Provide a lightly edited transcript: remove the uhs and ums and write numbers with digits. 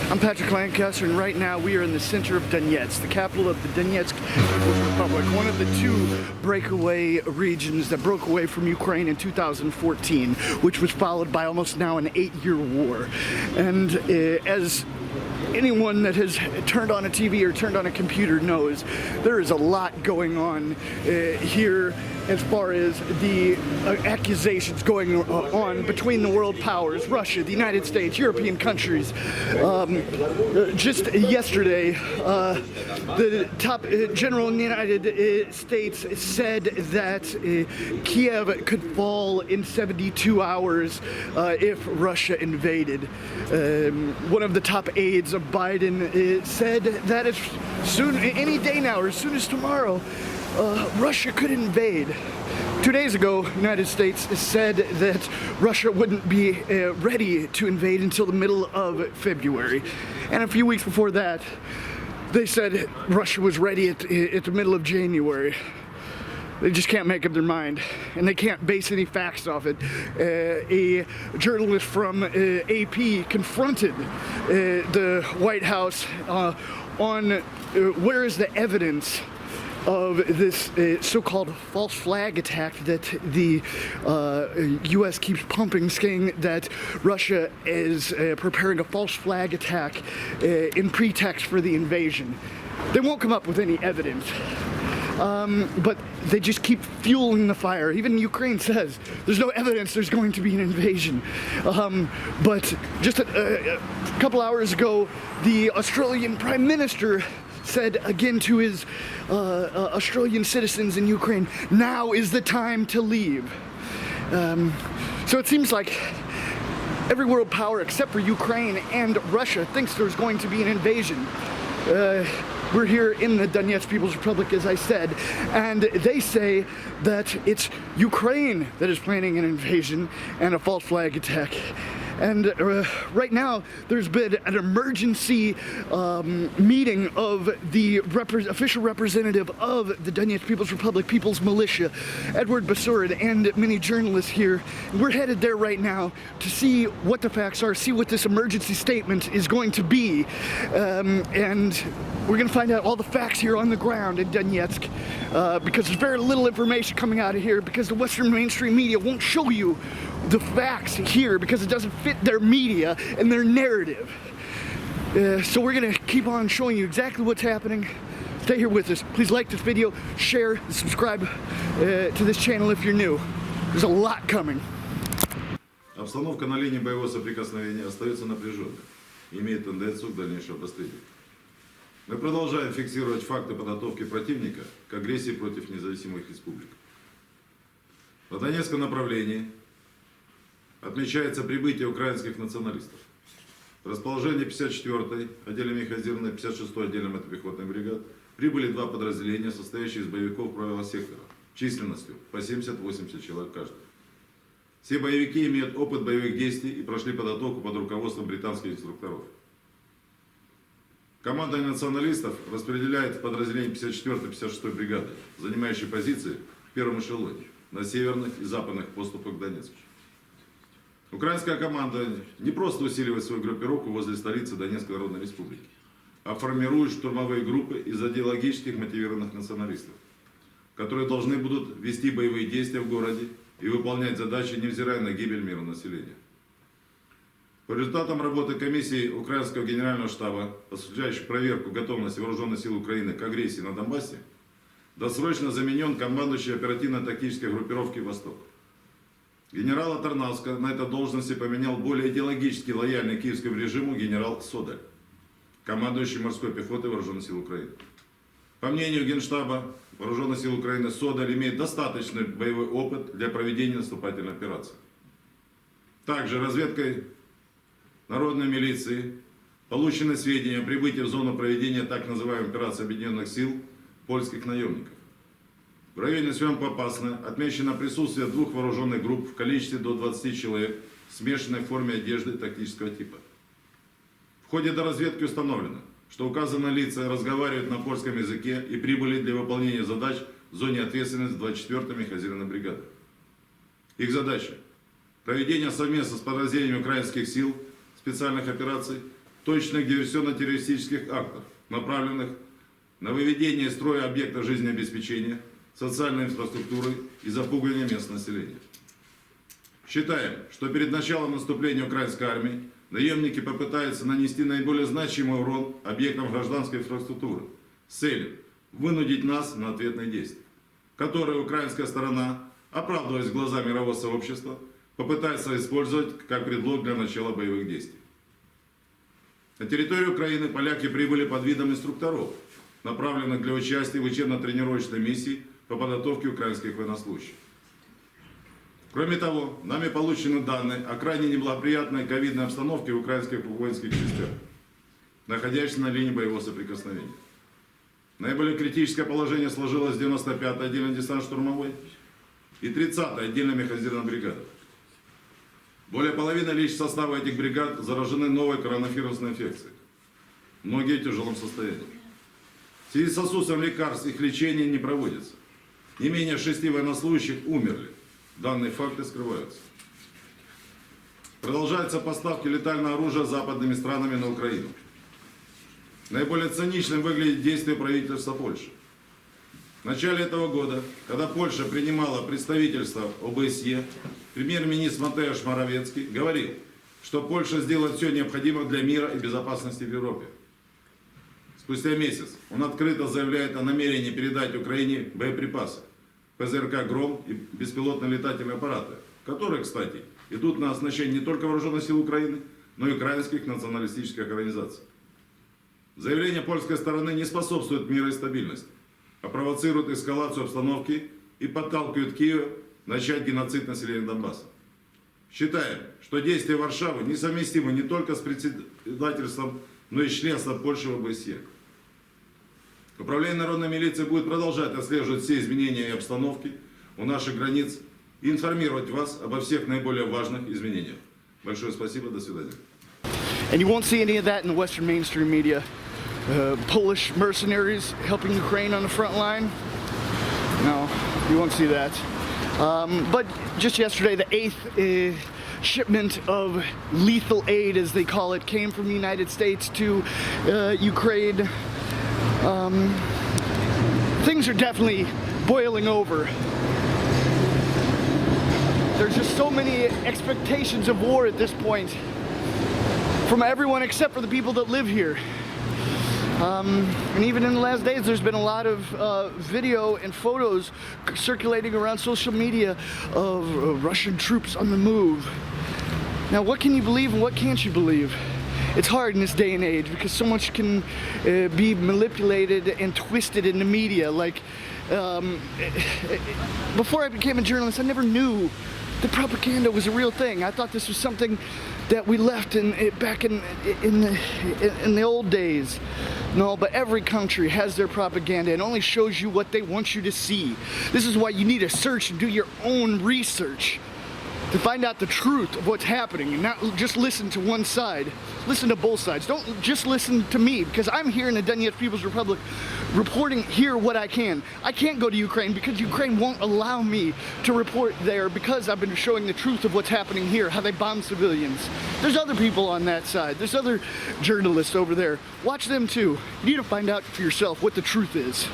I'm Patrick Lancaster, and right now we are in the center of Donetsk, the capital of the Donetsk People's Republic, one of the two breakaway regions that broke away from Ukraine in 2014, which was followed by almost now an 8-year war. And as anyone that has turned on a TV or turned on a computer knows, there is a lot going on here as far as the accusations going on between the world powers, Russia, the United States, European countries. Just yesterday, the top general in the United States said that Kiev could fall in 72 hours if Russia invaded. One of the top aides of Biden said that as soon, any day now, or as soon as tomorrow, Russia could invade. 2 days ago, the United States said that Russia wouldn't be ready to invade until the middle of February. And a few weeks before that, they said Russia was ready at the middle of January. They just can't make up their mind, and they can't base any facts off it. A journalist from AP confronted the White House on where is the evidence of this so-called false flag attack that the U.S. keeps pumping, saying that Russia is preparing a false flag attack in pretext for the invasion. They won't come up with any evidence. But they just keep fueling the fire. Even Ukraine says there's no evidence there's going to be an invasion. But just a couple hours ago, the Australian Prime Minister said again to his Australian citizens in Ukraine, now is the time to leave. So it seems like every world power except for Ukraine and Russia thinks there's going to be an invasion. We're here in the Donetsk People's Republic, as I said, and they say that it's Ukraine that is planning an invasion and a false flag attack. And right now, there's been an emergency meeting of the official representative of the Donetsk People's Republic, People's Militia, Edward Basurin, and many journalists here. We're headed there right now to see what the facts are, see what this emergency statement is going to be. And we're going to find out all the facts here on the ground in Donetsk, because there's very little information coming out of here, because the Western mainstream media won't show you the facts here because it doesn't fit their media and their narrative. So we're going to keep on showing you exactly what's happening. Stay here with us. Please like this video, share, and subscribe to this channel if you're new. There's a lot coming. Обстановка на линии боевого соприкосновения остается напряженной и имеет тенденцию к дальнейшему обострению. Мы продолжаем фиксировать факты подготовки противника к агрессии против независимых республик. На Донецком направлении отмечается прибытие украинских националистов. Расположение 54-й отдельно механизированной, 56-й отдельно мотопехотной бригад прибыли два подразделения, состоящие из боевиков правого сектора, численностью по 70-80 человек каждый. Все боевики имеют опыт боевых действий и прошли подготовку под руководством британских инструкторов. Командование националистов распределяет в подразделение 54-й, 56-й бригады, занимающие позиции в первом эшелоне на северных и западных подступах к Донецку. Украинская команда не просто усиливает свою группировку возле столицы Донецкой Народной Республики, а формирует штурмовые группы из идеологических мотивированных националистов, которые должны будут вести боевые действия в городе и выполнять задачи, невзирая на гибель мирного населения. По результатам работы комиссии Украинского генерального штаба, осуществляющей проверку готовности вооруженных сил Украины к агрессии на Донбассе, досрочно заменен командующий оперативно-тактической группировки «Восток». Генерала Тарнавска на этой должности поменял более идеологически лояльный киевскому режиму генерал Содаль, командующий морской пехотой Вооруженных сил Украины. По мнению Генштаба Вооруженных сил Украины, Содаль имеет достаточный боевой опыт для проведения наступательной операции. Также разведкой народной милиции получены сведения о прибытии в зону проведения так называемой операции объединенных сил польских наемников. В районе Свен-Попасны отмечено присутствие двух вооруженных групп в количестве до 20 человек, смешанной в форме одежды тактического типа. В ходе доразведки установлено, что указанные лица разговаривают на польском языке и прибыли для выполнения задач в зоне ответственности 24-й механизированной бригады. Их задача – проведение совместно с подразделениями украинских сил специальных операций, в точных диверсионно-террористических актов, направленных на выведение из строя объектов жизнеобеспечения, социальной инфраструктуры и запугивание местного населения. Считаем, что перед началом наступления украинской армии наемники попытаются нанести наиболее значимый урон объектам гражданской инфраструктуры с целью вынудить нас на ответные действия, которые украинская сторона, оправдываясь в глаза мирового сообщества, попытается использовать как предлог для начала боевых действий. На территорию Украины поляки прибыли под видом инструкторов, направленных для участия в учебно-тренировочной миссии по подготовке украинских военнослужащих. Кроме того, нами получены данные о крайне неблагоприятной ковидной обстановке в украинских воинских частях, находящихся на линии боевого соприкосновения. Наиболее критическое положение сложилось в 95-й отдельной десантно-штурмовой и 30-й отдельной механизированной бригады. Более половины личного состава этих бригад заражены новой коронавирусной инфекцией. Многие в тяжелом состоянии. В связи с отсутствием лекарств их лечение не проводится. Не менее 6 военнослужащих умерли. Данные факты скрываются. Продолжаются поставки летального оружия западными странами на Украину. Наиболее циничным выглядит действие правительства Польши. В начале этого года, когда Польша принимала представительство ОБСЕ, премьер-министр Матеуш Моровецкий говорил, что Польша сделает все необходимое для мира и безопасности в Европе. Спустя месяц он открыто заявляет о намерении передать Украине боеприпасы, ПЗРК «Гром» и беспилотные летательные аппараты, которые, кстати, идут на оснащение не только вооруженных сил Украины, но и украинских националистических организаций. Заявление польской стороны не способствует миру и стабильности, а провоцирует эскалацию обстановки и подталкивает Киев начать геноцид населения Донбасса. Считаем, что действия Варшавы несовместимы не только с председательством, но и с членством Польши в ОБСЕ. Управление народной милиции будет продолжать отслеживать все изменения и обстановки у наших границ и информировать вас обо всех наиболее важных изменениях. Большое спасибо, до свидания. And you won't see any of that in the Western mainstream media. Polish mercenaries helping Ukraine on the front line. No, you won't see that. But just yesterday, the 8th shipment of lethal aid, as they call it, came from the United States to Ukraine. Things are definitely boiling over. There's just so many expectations of war at this point from everyone except for the people that live here. And even in the last days, there's been a lot of video and photos circulating around social media of Russian troops on the move. Now, what can you believe and what can't you believe? It's hard in this day and age because so much can be manipulated and twisted in the media. Like, before I became a journalist, I never knew the propaganda was a real thing. I thought this was something that we left back in the old days. No, but every country has their propaganda. It only shows you what they want you to see. This is why you need to search and do your own research to find out the truth of what's happening and not just listen to one side. Listen to both sides. Don't just listen to me, because I'm here in the Donetsk People's Republic reporting here what I can. I can't go to Ukraine because Ukraine won't allow me to report there because I've been showing the truth of what's happening here, how they bomb civilians. There's other people on that side. There's other journalists over there. Watch them too. You need to find out for yourself what the truth is.